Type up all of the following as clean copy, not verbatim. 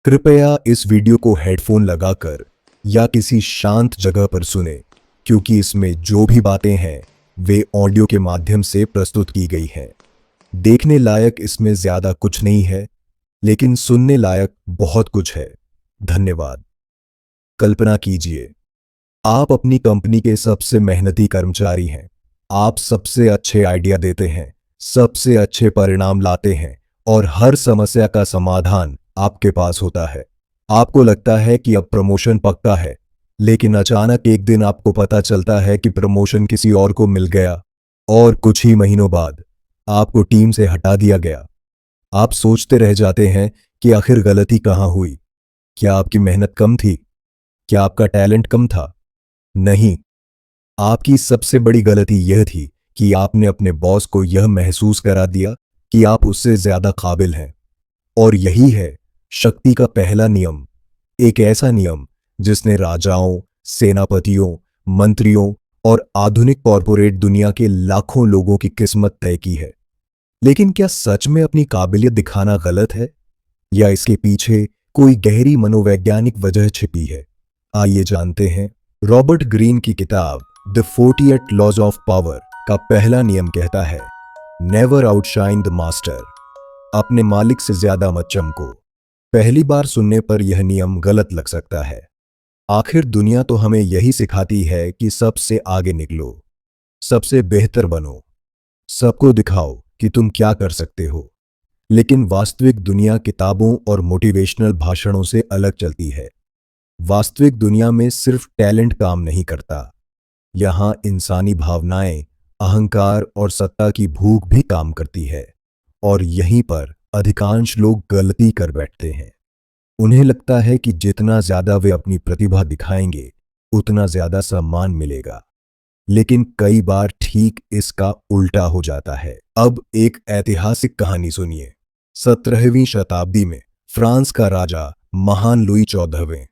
कृपया इस वीडियो को हेडफोन लगाकर या किसी शांत जगह पर सुने, क्योंकि इसमें जो भी बातें हैं वे ऑडियो के माध्यम से प्रस्तुत की गई हैं। देखने लायक इसमें ज्यादा कुछ नहीं है, लेकिन सुनने लायक बहुत कुछ है। धन्यवाद। कल्पना कीजिए, आप अपनी कंपनी के सबसे मेहनती कर्मचारी हैं। आप सबसे अच्छे आइडिया देते हैं, सबसे अच्छे परिणाम लाते हैं और हर समस्या का समाधान आपके पास होता है। आपको लगता है कि अब प्रमोशन पक्का है, लेकिन अचानक एक दिन आपको पता चलता है कि प्रमोशन किसी और को मिल गया और कुछ ही महीनों बाद आपको टीम से हटा दिया गया। आप सोचते रह जाते हैं कि आखिर गलती कहाँ हुई। क्या आपकी मेहनत कम थी? क्या आपका टैलेंट कम था? नहीं, आपकी सबसे बड़ी गलती यह थी कि आपने अपने बॉस को यह महसूस करा दिया कि आप उससे ज्यादा काबिल हैं। और यही है शक्ति का पहला नियम, एक ऐसा नियम जिसने राजाओं, सेनापतियों, मंत्रियों और आधुनिक कॉरपोरेट दुनिया के लाखों लोगों की किस्मत तय की है। लेकिन क्या सच में अपनी काबिलियत दिखाना गलत है, या इसके पीछे कोई गहरी मनोवैज्ञानिक वजह छिपी है? आइए जानते हैं। रॉबर्ट ग्रीन की किताब द 48 लॉज ऑफ पावर का पहला नियम कहता है, नेवर आउटशाइन द मास्टर। अपने मालिक से ज्यादा मत चमको। पहली बार सुनने पर यह नियम गलत लग सकता है। आखिर दुनिया तो हमें यही सिखाती है कि सबसे आगे निकलो, सबसे बेहतर बनो, सबको दिखाओ कि तुम क्या कर सकते हो। लेकिन वास्तविक दुनिया किताबों और मोटिवेशनल भाषणों से अलग चलती है। वास्तविक दुनिया में सिर्फ टैलेंट काम नहीं करता। यहां इंसानी भावनाएं, अहंकार और सत्ता की भूख भी काम करती है। और यहीं पर अधिकांश लोग गलती कर बैठते हैं। उन्हें लगता है कि जितना ज्यादा वे अपनी प्रतिभा दिखाएंगे, उतना ज्यादा सम्मान मिलेगा। लेकिन कई बार ठीक इसका उल्टा हो जाता है। अब एक ऐतिहासिक कहानी सुनिए। 17वीं शताब्दी में फ्रांस का राजा महान लुई 14वें,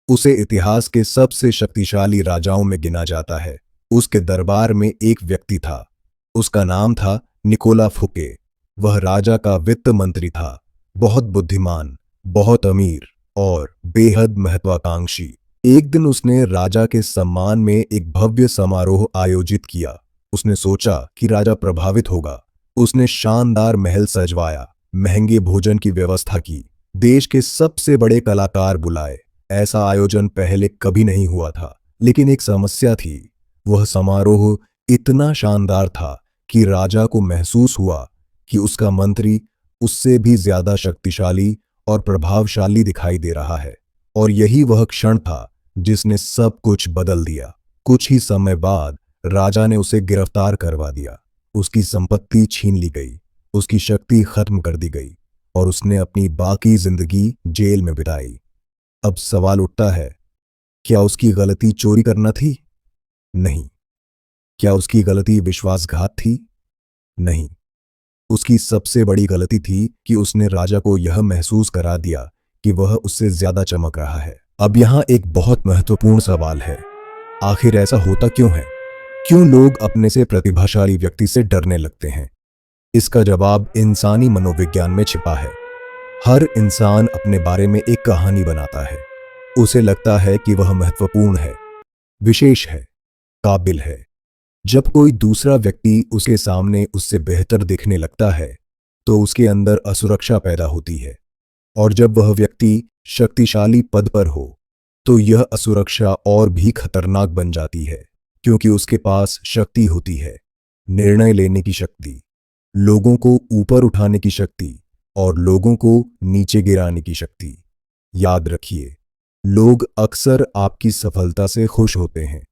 उसे इतिहास के सबसे शक्तिशाली राजाओं में गिना जाता है। उसके दरबार में एक व्यक्ति था। उसका नाम था निकोला फुके। वह राजा का वित्त मंत्री था, बहुत बुद्धिमान, बहुत अमीर और बेहद महत्वाकांक्षी। एक दिन उसने राजा के सम्मान में एक भव्य समारोह आयोजित किया। उसने सोचा कि राजा प्रभावित होगा। उसने शानदार महल सजवाया, महंगे भोजन की व्यवस्था की, देश के सबसे बड़े कलाकार बुलाए। ऐसा आयोजन पहले कभी नहीं हुआ था। लेकिन एक समस्या थी। वह समारोह इतना शानदार था कि राजा को महसूस हुआ कि उसका मंत्री उससे भी ज्यादा शक्तिशाली और प्रभावशाली दिखाई दे रहा है। और यही वह क्षण था जिसने सब कुछ बदल दिया। कुछ ही समय बाद राजा ने उसे गिरफ्तार करवा दिया। उसकी संपत्ति छीन ली गई, उसकी शक्ति खत्म कर दी गई और उसने अपनी बाकी जिंदगी जेल में बिताई। अब सवाल उठता है, क्या उसकी गलती चोरी करना थी? नहीं। क्या उसकी गलती विश्वासघात थी? नहीं। उसकी सबसे बड़ी गलती थी कि उसने राजा को यह महसूस करा दिया कि वह उससे ज्यादा चमक रहा है। अब यहां एक बहुत महत्वपूर्ण सवाल है, आखिर ऐसा होता क्यों है? क्यों लोग अपने से प्रतिभाशाली व्यक्ति से डरने लगते हैं? इसका जवाब इंसानी मनोविज्ञान में छिपा है। हर इंसान अपने बारे में एक कहानी बनाता है। उसे लगता है कि वह महत्वपूर्ण है, विशेष है, काबिल है। जब कोई दूसरा व्यक्ति उसके सामने उससे बेहतर दिखने लगता है, तो उसके अंदर असुरक्षा पैदा होती है। और जब वह व्यक्ति शक्तिशाली पद पर हो, तो यह असुरक्षा और भी खतरनाक बन जाती है, क्योंकि उसके पास शक्ति होती है, निर्णय लेने की शक्ति, लोगों को ऊपर उठाने की शक्ति और लोगों को नीचे गिराने की शक्ति। याद रखिए, लोग अक्सर आपकी सफलता से खुश होते हैं,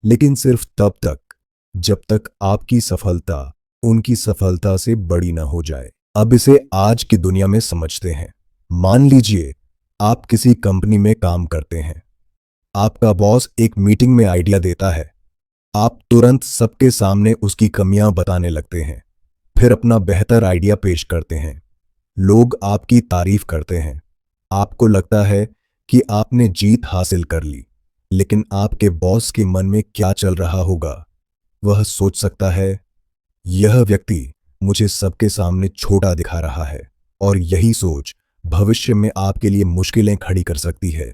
लेकिन सिर्फ तब तक जब तक आपकी सफलता उनकी सफलता से बड़ी ना हो जाए। अब इसे आज की दुनिया में समझते हैं। मान लीजिए आप किसी कंपनी में काम करते हैं। आपका बॉस एक मीटिंग में आइडिया देता है। आप तुरंत सबके सामने उसकी कमियां बताने लगते हैं, फिर अपना बेहतर आइडिया पेश करते हैं। लोग आपकी तारीफ करते हैं। आपको लगता है कि आपने जीत हासिल कर ली। लेकिन आपके बॉस के मन में क्या चल रहा होगा? वह सोच सकता है, यह व्यक्ति मुझे सबके सामने छोटा दिखा रहा है। और यही सोच भविष्य में आपके लिए मुश्किलें खड़ी कर सकती है।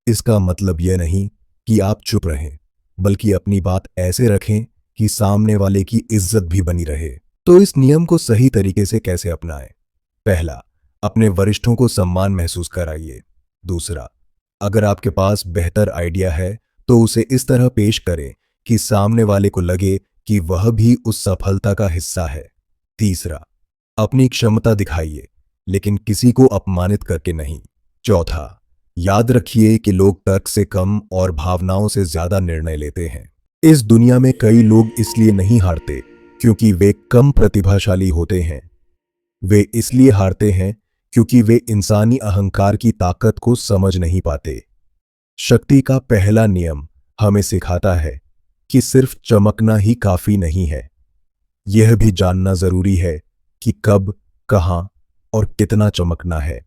इसका मतलब यह नहीं कि आप चुप रहें, बल्कि अपनी बात ऐसे रखें कि सामने वाले की इज्जत भी बनी रहे। तो इस नियम को सही तरीके से कैसे अपनाएं? पहला, अपने वरिष्ठों को सम्मान महसूस कराइए। दूसरा, अगर आपके पास बेहतर आइडिया है तो उसे इस तरह पेश करें कि सामने वाले को लगे कि वह भी उस सफलता का हिस्सा है। तीसरा, अपनी क्षमता दिखाइए, लेकिन किसी को अपमानित करके नहीं। चौथा, याद रखिए कि लोग तर्क से कम और भावनाओं से ज्यादा निर्णय लेते हैं। इस दुनिया में कई लोग इसलिए नहीं हारते क्योंकि वे कम प्रतिभाशाली होते हैं। वे इसलिए हारते हैं क्योंकि वे इंसानी अहंकार की ताकत को समझ नहीं पाते। शक्ति का पहला नियम हमें सिखाता है कि सिर्फ चमकना ही काफी नहीं है। यह भी जानना जरूरी है कि कब, कहां और कितना चमकना है।